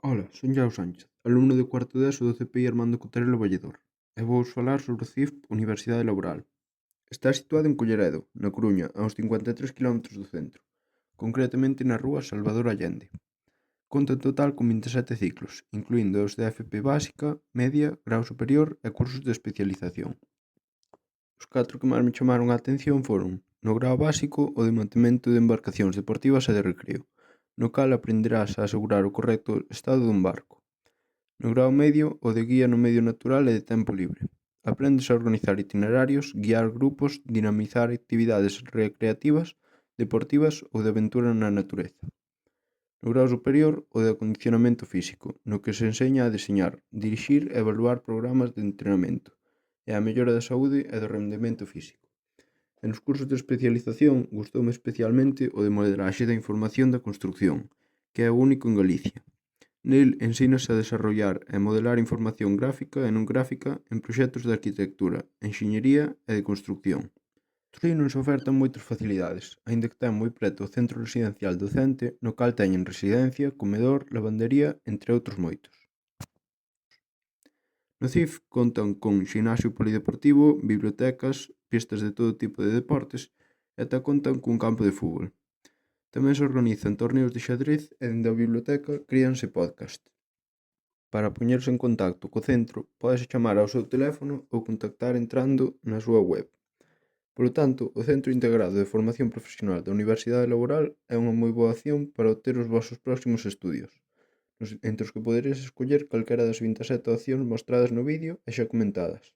Ola, son Llao Sánchez, alumno de cuarto de ESO do CPI Armando Cotarelo Valledor, e vou falar sobre o CIF Universidade Laboral. Está situado en Culleredo, na Coruña, a uns 53 km do centro, concretamente na rúa Salvador Allende. Conta en total con 27 ciclos, incluíndo os de FP básica, media, grau superior e cursos de especialización. Os 4 que máis me chamaron a atención foron, no grau básico, o de mantemento de embarcacións deportivas e de recreo, no cal aprenderás a asegurar o correcto estado dun barco. No grao medio, o de guía no medio natural e de tempo libre. Aprendes a organizar itinerarios, guiar grupos, dinamizar actividades recreativas, deportivas ou de aventura na natureza. No grao superior, o de acondicionamento físico, no que se enseña a deseñar, dirixir e evaluar programas de entrenamento e a mellora da saúde e do rendemento físico. E nos cursos de especialización gustoume especialmente o de modelaxe da información da construcción, que é o único en Galicia. Nel ensínase a desarrollar e modelar información gráfica e non gráfica en proxectos de arquitectura, enxeñería e de construcción. Tolí non se ofertan moitas facilidades, aínda que ten moi preto o centro residencial docente no cal teñen residencia, comedor, lavandería, entre outros moitos. No CIF contan con ximnasio polideportivo, bibliotecas, pistas de todo tipo de deportes e ata contan cun campo de fútbol. Tamén se organizan torneos de xadrez e dende a biblioteca críanse podcast. Para poñerse en contacto co centro, pódese chamar ao seu teléfono ou contactar entrando na súa web. Polo tanto, o Centro Integrado de Formación Profesional da Universidade Laboral é unha moi boa opción para obter os vosos próximos estudios, entre os que poderedes escoller calquera das 27 opcións mostradas no vídeo e xa comentadas.